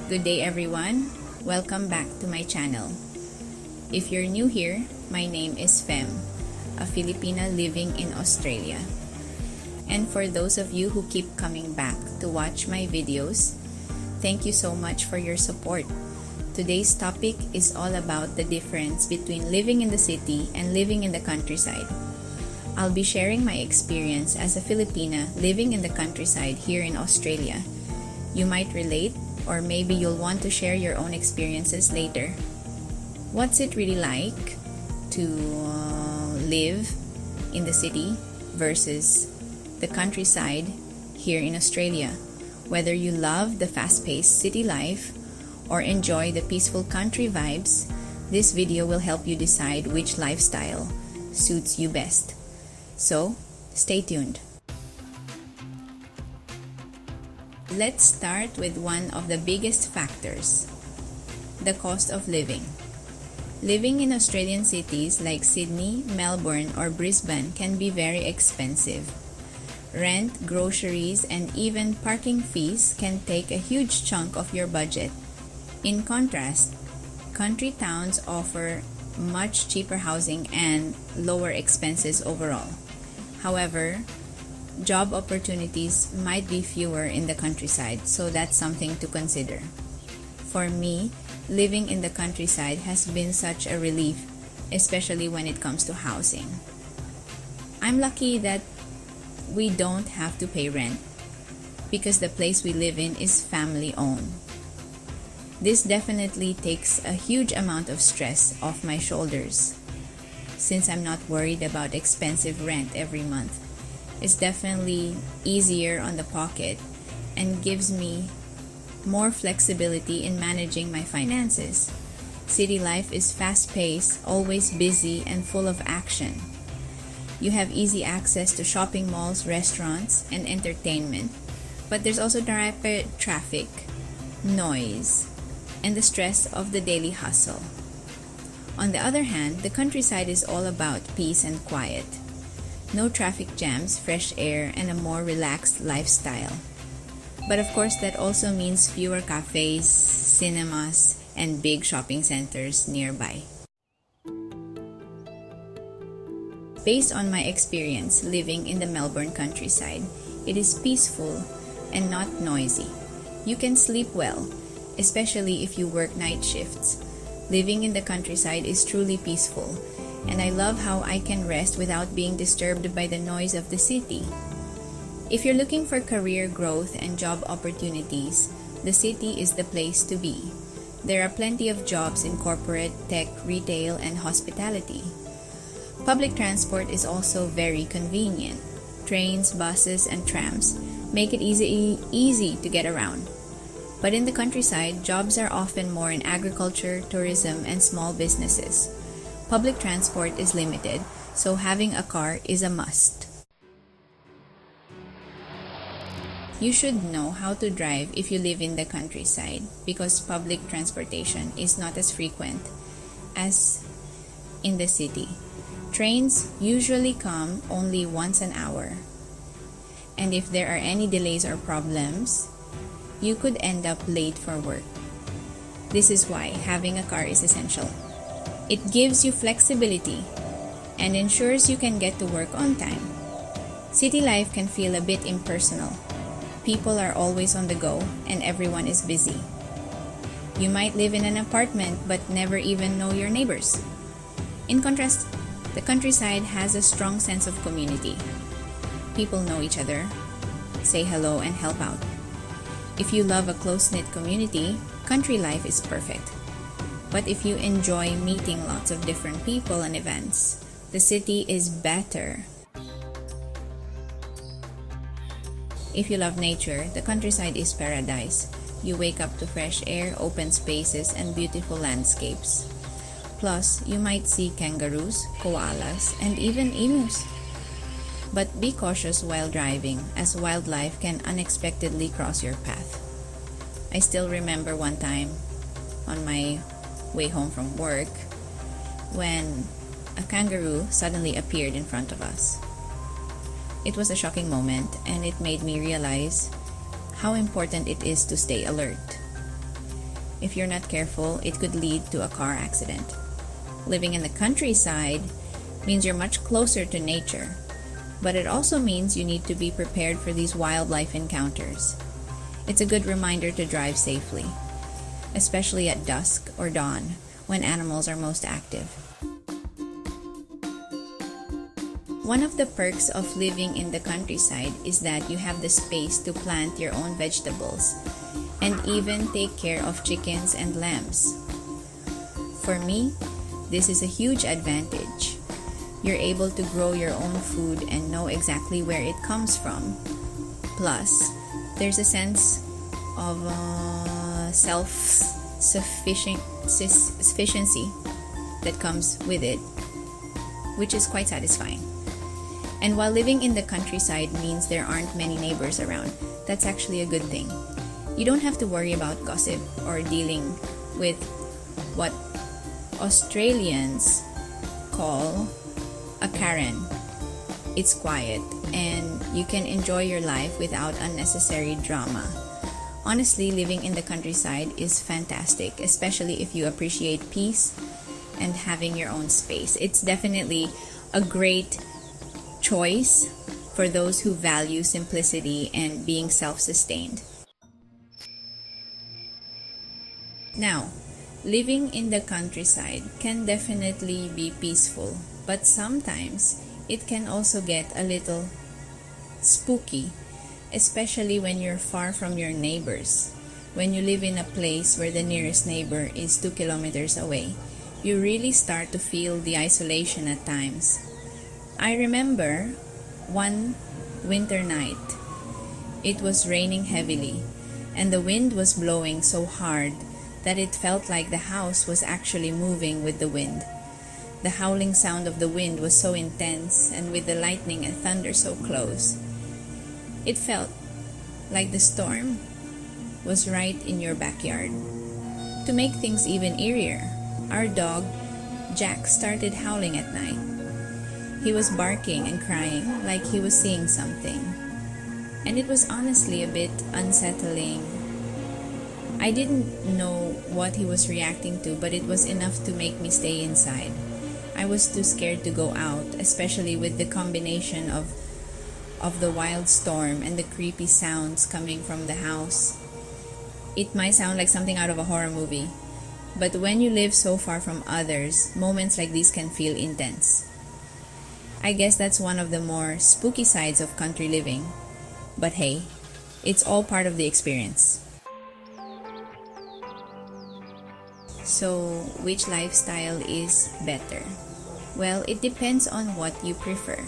Good day everyone, welcome back to my channel. If you're new here, my name is Fem, a Filipina living in Australia. And for those of you who keep coming back to watch my videos, thank you so much for your support. Today's topic is all about the difference between living in the city and living in the countryside. I'll be sharing my experience as a Filipina living in the countryside here in Australia. You might relate, or maybe you'll want to share your own experiences later. What's it really like to live in the city versus the countryside here in Australia? Whether you love the fast-paced city life or enjoy the peaceful country vibes, this video will help you decide which lifestyle suits you best. So, stay tuned. Let's start with one of the biggest factors, the cost of living. Living in Australian cities like Sydney, Melbourne, or Brisbane can be very expensive. Rent, groceries, and even parking fees can take a huge chunk of your budget. In contrast, country towns offer much cheaper housing and lower expenses overall. However, job opportunities might be fewer in the countryside, so that's something to consider. For me, living in the countryside has been such a relief, especially when it comes to housing. I'm lucky that we don't have to pay rent because the place we live in is family-owned. This definitely takes a huge amount of stress off my shoulders, since I'm not worried about expensive rent every month. It's definitely easier on the pocket and gives me more flexibility in managing my finances. City life is fast-paced, always busy, and full of action. You have easy access to shopping malls, restaurants, and entertainment, but there's also rapid traffic, noise, and the stress of the daily hustle. On the other hand, the countryside is all about peace and quiet. No traffic jams, fresh air, and a more relaxed lifestyle. But of course, that also means fewer cafes, cinemas, and big shopping centers nearby. Based on my experience living in the Melbourne countryside, it is peaceful and not noisy. You can sleep well, especially if you work night shifts. Living in the countryside is truly peaceful, and I love how I can rest without being disturbed by the noise of the city. If you're looking for career growth and job opportunities, the city is the place to be. There are plenty of jobs in corporate, tech, retail, and hospitality. Public transport is also very convenient. Trains, buses, and trams make it easy to get around. But in the countryside, jobs are often more in agriculture, tourism, and small businesses. Public transport is limited, so having a car is a must. You should know how to drive if you live in the countryside because public transportation is not as frequent as in the city. Trains usually come only once an hour, and if there are any delays or problems, you could end up late for work. This is why having a car is essential. It gives you flexibility and ensures you can get to work on time. City life can feel a bit impersonal. People are always on the go and everyone is busy. You might live in an apartment but never even know your neighbors. In contrast, the countryside has a strong sense of community. People know each other, say hello, and help out. If you love a close-knit community, country life is perfect. But if you enjoy meeting lots of different people and events, the city is better. If you love nature, the countryside is paradise. You wake up to fresh air, open spaces, and beautiful landscapes. Plus, you might see kangaroos, koalas, and even emus. But be cautious while driving, as wildlife can unexpectedly cross your path. I still remember one time on my way home from work when a kangaroo suddenly appeared in front of us. It was a shocking moment, and it made me realize how important it is to stay alert. If you're not careful, it could lead to a car accident. Living in the countryside means you're much closer to nature, but it also means you need to be prepared for these wildlife encounters. It's a good reminder to drive safely, especially at dusk or dawn when animals are most active. One of the perks of living in the countryside is that you have the space to plant your own vegetables and even take care of chickens and lambs. For me, this is a huge advantage. You're able to grow your own food and know exactly where it comes from. Plus, there's a sense of self-sufficiency that comes with it, which is quite satisfying. And while living in the countryside means there aren't many neighbors around, that's actually a good thing. You don't have to worry about gossip or dealing with what Australians call a Karen. It's quiet and you can enjoy your life without unnecessary drama. Honestly, living in the countryside is fantastic, especially if you appreciate peace and having your own space. It's definitely a great choice for those who value simplicity and being self-sustained. Now, living in the countryside can definitely be peaceful, but sometimes it can also get a little spooky, especially when you're far from your neighbors. When you live in a place where the nearest neighbor is 2 kilometers away, you really start to feel the isolation at times. I remember one winter night. It was raining heavily, and the wind was blowing so hard that it felt like the house was actually moving with the wind. The howling sound of the wind was so intense, and with the lightning and thunder so close, it felt like the storm was right in your backyard. To make things even eerier, our dog, Jack, started howling at night. He was barking and crying like he was seeing something, and it was honestly a bit unsettling. I didn't know what he was reacting to, but it was enough to make me stay inside. I was too scared to go out, especially with the combination of the wild storm and the creepy sounds coming from the house. It might sound like something out of a horror movie, but when you live so far from others, moments like these can feel intense. I guess that's one of the more spooky sides of country living, but hey, it's all part of the experience. So, which lifestyle is better? Well, it depends on what you prefer.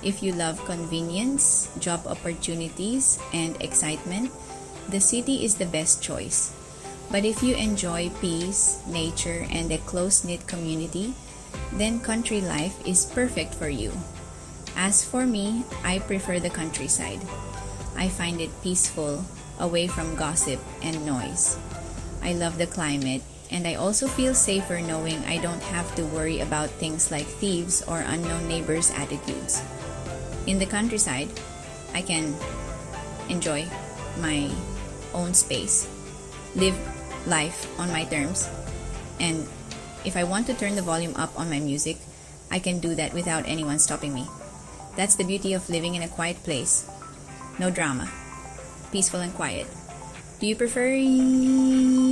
If you love convenience, job opportunities, and excitement, the city is the best choice. But if you enjoy peace, nature, and a close-knit community, then country life is perfect for you. As for me, I prefer the countryside. I find it peaceful, away from gossip and noise. I love the climate, and I also feel safer knowing I don't have to worry about things like thieves or unknown neighbors' attitudes. In the countryside, I can enjoy my own space, live life on my terms, and if I want to turn the volume up on my music, I can do that without anyone stopping me. That's the beauty of living in a quiet place. No drama. Peaceful and quiet. Do you prefer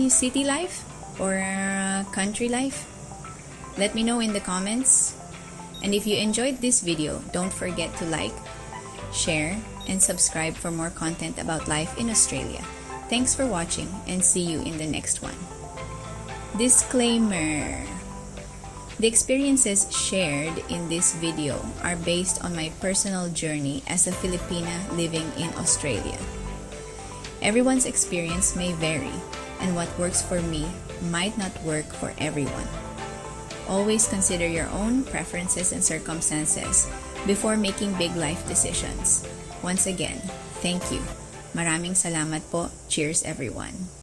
city life or country life? Let me know in the comments. And if you enjoyed this video, don't forget to like, share, and subscribe for more content about life in Australia. Thanks for watching and see you in the next one. Disclaimer: the experiences shared in this video are based on my personal journey as a Filipina living in Australia. Everyone's experience may vary, and what works for me might not work for everyone. Always consider your own preferences and circumstances before making big life decisions. Once again, thank you. Maraming salamat po. Cheers everyone.